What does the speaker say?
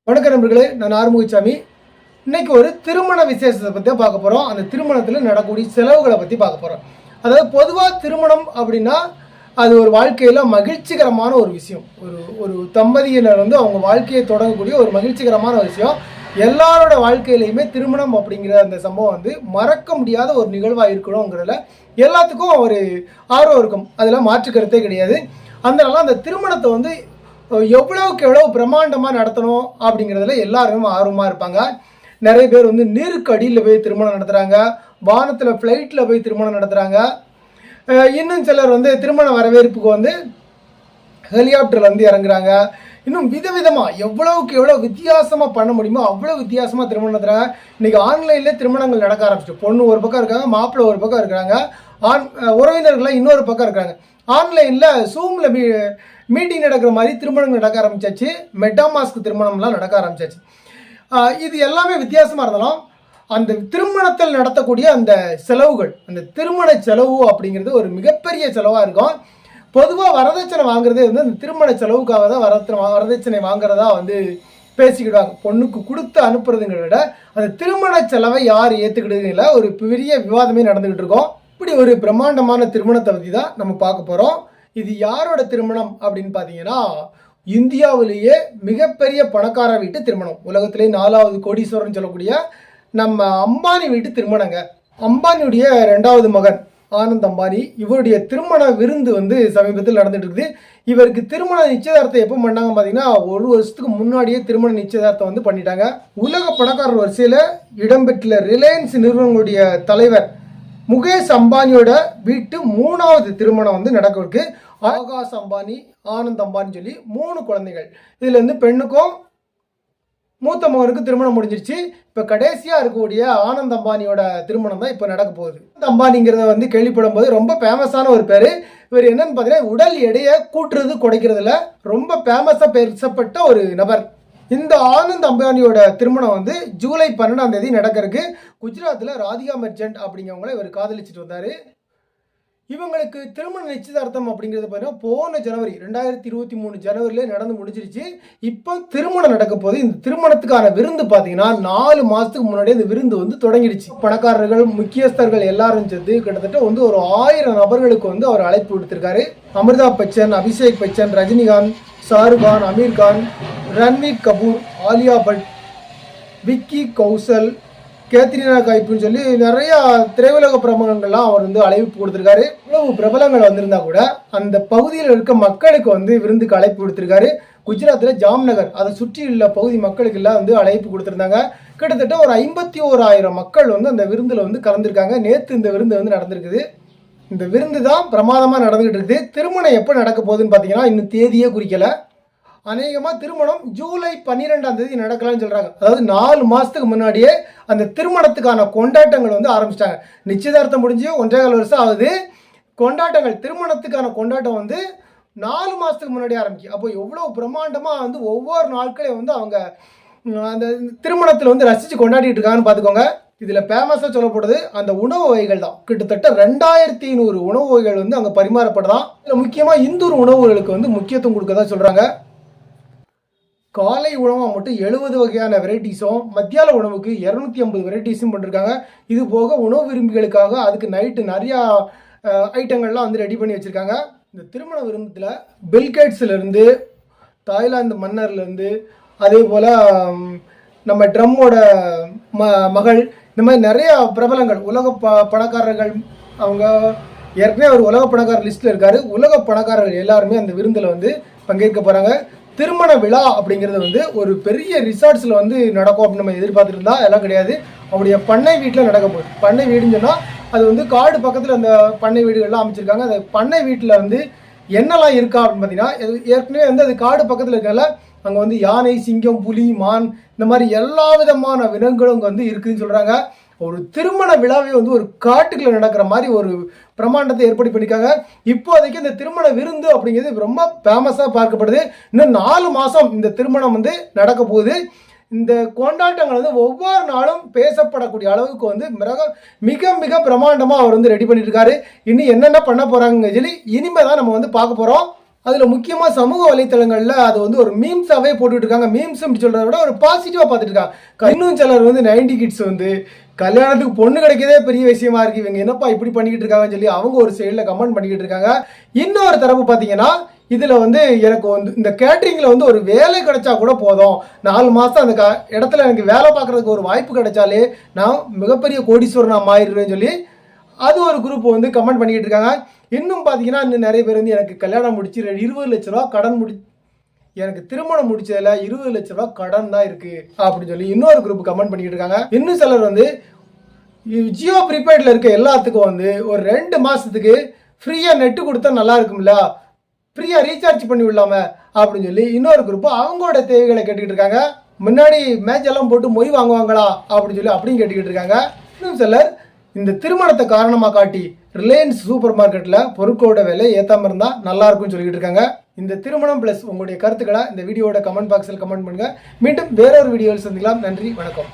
வணக்கம் நண்பர்களே, நான் ஆறுமுகசாமி. இன்னைக்கு ஒரு திருமண விசேஷத்தை பற்றி பார்க்க போகிறோம். அந்த திருமணத்தில் நடக்கக்கூடிய செலவுகளை பற்றி பார்க்க போகிறோம். அதாவது பொதுவாக திருமணம் அப்படின்னா அது ஒரு வாழ்க்கையில் மகிழ்ச்சிகரமான ஒரு விஷயம். ஒரு ஒரு தம்பதியினர் அவங்க வாழ்க்கையை தொடங்கக்கூடிய ஒரு மகிழ்ச்சிகரமான ஒரு விஷயம். எல்லாரோட வாழ்க்கையிலையுமே திருமணம் அப்படிங்கிற அந்த சம்பவம் மறக்க முடியாத ஒரு நிகழ்வாக இருக்கணுங்கிறதுல எல்லாத்துக்கும் ஒரு ஆர்வம் இருக்கும். அதில் மாற்றுக்கருத்தே கிடையாது. அதனால அந்த திருமணத்தை எவ்வளவுக்கு எவ்வளவு பிரம்மாண்டமாக நடத்தணும் அப்படிங்கிறதுல எல்லாருமே ஆர்வமாக இருப்பாங்க. நிறைய பேர் நீருக்கு அடியில் போய் திருமணம் நடத்துகிறாங்க, வானத்தில் ஃப்ளைட்டில் போய் திருமணம் நடத்துகிறாங்க. இன்னும் சிலர் திருமண வரவேற்புக்கு ஹெலிகாப்டரில் இறங்குறாங்க. இன்னும் விதவிதமாக எவ்வளவுக்கு எவ்வளோ வித்தியாசமாக பண்ண முடியுமோ அவ்வளோ வித்தியாசமாக திருமணம் நடத்துகிறாங்க. இன்றைக்கி ஆன்லைன்லேயே திருமணங்கள் நடக்க ஆரம்பிச்சிட்டு, பொண்ணு ஒரு பக்கம் இருக்காங்க, மாப்பிள்ளை ஒரு பக்கம் இருக்கிறாங்க, உறவினர்கள்லாம் இன்னொரு பக்கம் இருக்காங்க. ஆன்லைனில் ஜூமில் மீட்டிங் நடக்கிற மாதிரி திருமணங்கள் நடக்க ஆரம்பிச்சாச்சு. மெட்டாமாஸ்க் திருமணம்லாம் நடக்க ஆரம்பிச்சாச்சு. இது எல்லாமே வித்தியாசமாக இருந்தாலும் அந்த திருமணத்தில் நடத்தக்கூடிய அந்த செலவுகள், அந்த திருமண செலவு அப்படிங்கிறது ஒரு மிகப்பெரிய செலவாக இருக்கும். பொதுவாக வரதட்சணை வாங்குறதே அந்த திருமண செலவுக்காக தான் வரதட்சணை வாங்குறதா பேசிக்கிடுவாங்க. பொண்ணுக்கு கொடுத்து அனுப்புறதுங்கிறத விட அந்த திருமண செலவை யார் ஏற்றுக்கிடுறதுல ஒரு பெரிய விவாதமே நடந்துக்கிட்டு இருக்கோம். இப்படி ஒரு பிரம்மாண்டமான திருமணத்தை பற்றி தான் நம்ம பார்க்க போகிறோம். இது யாரோட திருமணம் அப்படின்னு பார்த்தீங்கன்னா, இந்தியாவிலேயே மிகப்பெரிய பணக்கார வீட்டு திருமணம், உலகத்திலே 4வது கோடீஸ்வரன் சொல்லக்கூடிய நம்ம அம்பானி வீட்டு திருமணங்க. அம்பானியுடைய 2வது மகன் ஆனந்த் அம்பானி, இவருடைய திருமண விருந்து சமீபத்தில் நடந்துட்டு இருக்குது. இவருக்கு திருமண நிச்சயதார்த்தம் எப்போ பண்ணாங்க பார்த்தீங்கன்னா, ஒரு வருஷத்துக்கு முன்னாடியே திருமண நிச்சயதார்த்தம் பண்ணிட்டாங்க. உலக பணக்காரர் வரிசையில் இடம்பெற்றுள்ள ரிலையன்ஸ் நிறுவனங்களுடைய தலைவர் முகேஷ் அம்பானியோட வீட்டு 3வது திருமணம் நடக்கிறதுக்கு ஆகாஷ் அம்பானி, ஆனந்த் அம்பானி சொல்லி 3 குழந்தைகள். இதுல பெண்ணுக்கும் மூத்த மகனுக்கு திருமணம் முடிஞ்சிருச்சு. இப்போ கடைசியாக இருக்கக்கூடிய ஆனந்த் அம்பானியோட திருமணம் தான் இப்போ நடக்க போகுது. அம்பானிங்கிறத கேள்விப்படும் போது ரொம்ப ஃபேமஸான ஒரு பேர். இவர் என்னன்னு பார்த்தீங்கன்னா, உடல் எடையை கூட்டுறது குறைக்கிறதுல ரொம்ப ஃபேமஸாக பேசப்பட்ட ஒரு நபர். இந்த ஆனந்த் அம்பானியோட திருமணம் ஜூலை 12ஆம் தேதி நடக்கிறதுக்கு குஜராத்தில் ராதிகா மெர்ச்சன்ட் அப்படிங்கிறவங்கள இவர் காதலிச்சுட்டு வந்தார். இவங்களுக்கு திருமண நிச்சயதார்த்தம் அப்படிங்கிறது பார்த்தீங்கன்னா போன ஜனவரி 2023 ஜனவரியிலே நடந்து முடிஞ்சிருச்சு. இப்போ திருமணம் நடக்க போது இந்த திருமணத்துக்கான விருந்து பார்த்தீங்கன்னா 4 மாதத்துக்கு முன்னாடியே இந்த விருந்து தொடங்கிடுச்சு. பணக்காரர்கள், முக்கியஸ்தர்கள் எல்லாரும் சேர்ந்து கிட்டத்தட்ட ஒரு 1000 நபர்களுக்கு அவர் அழைப்பு விடுத்திருக்காரு. அமிர்தாப் பச்சன், அபிஷேக் பச்சன், ரஜினிகாந்த், ஷாருக் கான், அமீர் கான், ரன்வீர் கபூர், ஆலியா பட், விக்கி கௌசல், கேத்ரினா கைப்புன்னு சொல்லி நிறையா திரையுலக பிரபலங்கள்லாம் அவர் அழைப்பு கொடுத்துருக்காரு. இவ்வளவு பிரபலங்கள் வந்திருந்தா கூட அந்த பகுதியில் இருக்க மக்களுக்கு விருந்துக்கு அழைப்பு கொடுத்துருக்காரு. குஜராத்தில் ஜாம்நகர் அதை சுற்றி உள்ள பகுதி மக்களுக்கு எல்லாம் அழைப்பு கொடுத்துருந்தாங்க. கிட்டத்தட்ட ஒரு 51,000 மக்கள் அந்த விருந்தில் கலந்துருக்காங்க. நேற்று இந்த விருந்து நடந்திருக்குது. இந்த விருந்து தான் பிரமாதமாக நடந்துகிட்டு இருக்குது. திருமணம் எப்போ நடக்க போகுதுன்னு பார்த்தீங்கன்னா இன்னும் தேதியே குறிக்கலை. அநேகமாக திருமணம் ஜூலை 12ஆம் தேதி நடக்கலாம்னு சொல்கிறாங்க. அதாவது 4 மாதத்துக்கு முன்னாடியே அந்த திருமணத்துக்கான கொண்டாட்டங்கள் ஆரம்பிச்சிட்டாங்க. நிச்சயதார்த்தம் முடிஞ்சு 1.25 வருஷம் ஆகுது. கொண்டாட்டங்கள், திருமணத்துக்கான கொண்டாட்டம் 4 மாதத்துக்கு முன்னாடியே ஆரம்பிக்கும். அப்போ எவ்வளோ பிரம்மாண்டமாக ஒவ்வொரு நாட்களையும் அவங்க அந்த திருமணத்தில் ரசித்து கொண்டாடிட்டு இருக்காங்கன்னு பார்த்துக்கோங்க. இதில் ஃபேமஸாக சொல்லப்படுது அந்த உணவு வகைகள் தான். கிட்டத்தட்ட 2500 உணவு வகைகள் அங்கே பரிமாறப்படுதான். இதில் முக்கியமாக இந்தூர் உணவுகளுக்கு முக்கியத்துவம் கொடுக்கதான் சொல்கிறாங்க. காலை உணவாக மட்டும் 70 வகையான வெரைட்டிஸும், மத்தியான உணவுக்கு 250 வெரைட்டிஸும் பண்ணிருக்காங்க. இது போக உணவு விரும்பிகளுக்காக அதுக்கு நைட்டு நிறையா ஐட்டங்கள்லாம் ரெடி பண்ணி வச்சுருக்காங்க. இந்த திருமண விருந்தத்தில் பில்கேட்ஸ்லேருந்து, தாய்லாந்து மன்னர்லேருந்து, அதே போல் நம்ம ட்ரம்மோட மகள், இந்த மாதிரி நிறைய பிரபலங்கள், உலக பணக்காரர்கள், அவங்க ஏற்கனவே அவர் உலக பணக்காரர் லிஸ்ட்டில் இருக்கார். உலக பணக்காரர்கள் எல்லாருமே அந்த விருந்தில் பங்கேற்க போகிறாங்க. திருமண விழா அப்படிங்கிறது ஒரு பெரிய ரிசார்ட்ஸில் நடக்கும் அப்படின்னு நம்ம எதிர்பார்த்துட்டு இருந்தால் எல்லாம் கிடையாது. அவருடைய பண்ணை வீட்டில் நடக்க போகுது. பண்ணை வீடுன்னு சொன்னால் அது காடு பக்கத்தில் அந்த பண்ணை வீடுகள்லாம் அமைச்சிருக்காங்க. அந்த பண்ணை வீட்டில் என்னெல்லாம் இருக்கா அப்படின்னு பார்த்தீங்கன்னா, ஏற்கனவே அது காடு பக்கத்தில் இருக்கல, அங்கே யானை, சிங்கம், புலி, மான், இந்த மாதிரி எல்லா விதமான விலங்குகளும் அங்கே இருக்குதுன்னு சொல்கிறாங்க. ஒரு திருமண விழாவே ஒரு காட்டுக்குள்ள நடக்கிற மாதிரி ஒரு பிரமாண்டத்தை ஏற்படுத்தி பண்ணியிருக்காங்க. இப்போதைக்கு இந்த திருமண விருந்து அப்படிங்கிறது ரொம்ப ஃபேமஸாக பார்க்கப்படுது. இன்னும் 4 மாதம் இந்த திருமணம் நடக்க போகுது. இந்த கொண்டாட்டங்கள் ஒவ்வொரு நாளும் பேசப்படக்கூடிய அளவுக்கு மிக மிக பிரமாண்டமாக அவர் ரெடி பண்ணிட்டு இருக்காரு. இன்னும் என்னென்ன பண்ண போகிறாங்க சொல்லி இனிமேல் தான் நம்ம பார்க்க போகிறோம். அதில் முக்கியமாக சமூக வலைத்தளங்களில் அது வந்து ஒரு மீம்ஸாகவே போட்டுக்கிட்டு இருக்காங்க. மீம்ஸ் அப்படி சொல்கிறத விட ஒரு பாசிட்டிவாக பார்த்துட்டு இருக்காங்க. இன்னும் சிலர் வந்து 90 கிட்ஸ் வந்து கல்யாணத்துக்கு பொண்ணு கிடைக்கதே பெரிய விஷயமா இருக்கு, இவங்க என்னப்பா இப்படி பண்ணிக்கிட்டு இருக்காங்கன்னு சொல்லி அவங்க ஒரு சைடில் கமெண்ட் பண்ணிக்கிட்டு இருக்காங்க. இன்னொரு தரப்பு பார்த்தீங்கன்னா இதில் வந்து எனக்கு வந்து இந்த கேட்ரிங்கில் வந்து ஒரு வேலை கிடைச்சா கூட போதும், 4 மாதம் அந்த இடத்துல எனக்கு வேலை பார்க்குறதுக்கு ஒரு வாய்ப்பு கிடைச்சாலே நான் மிகப்பெரிய கோடீஸ்வரன் நான் மாறிடுவேன்னு சொல்லி அது ஒரு குரூப் வந்து கமெண்ட் பண்ணிக்கிட்டு இருக்காங்க. இன்னும் பார்த்தீங்கன்னா இன்னும் நிறைய பேர் வந்து எனக்கு கல்யாணம் முடிச்சு 20 லட்ச ரூபா கடன் எனக்கு திருமணம் முடிச்சதில் 20 லட்ச ரூபா கடன் தான் இருக்குது அப்படின்னு சொல்லி இன்னொரு குரூப் கமெண்ட் பண்ணிக்கிட்டு இருக்காங்க. இன்னும் சிலர் வந்து ஜியோ ப்ரீபெய்டில் இருக்க எல்லாத்துக்கும் வந்து ஒரு 2 மாதத்துக்கு ஃப்ரீயாக நெட்டு கொடுத்தா நல்லா இருக்கும்ல, ஃப்ரீயாக ரீசார்ஜ் பண்ணி விடலாம அப்படின்னு சொல்லி இன்னொரு குரூப் அவங்களோட தேவைகளை கேட்டுக்கிட்டு இருக்காங்க. முன்னாடி மேட்ச் எல்லாம் போட்டு மொய் வாங்குவாங்களா அப்படின்னு சொல்லி அப்படியும் கேட்டுக்கிட்டு இருக்காங்க. இன்னும் சிலர் இந்த திருமணத்தை காரணமாக காட்டி ரிலையன்ஸ் சூப்பர் மார்க்கெட்டில் பொருட்களோட விலை ஏற்றாமல் இருந்தால் நல்லா இருக்கும்னு சொல்லிக்கிட்டு இருக்காங்க. இந்த திருமணம் ப்ளஸ் உங்களுடைய கருத்துக்களை இந்த வீடியோட கமெண்ட் பாக்ஸில் கமெண்ட் பண்ணுங்கள். மீண்டும் வேறொரு வீடியோவில் சந்திக்கலாம். நன்றி, வணக்கம்.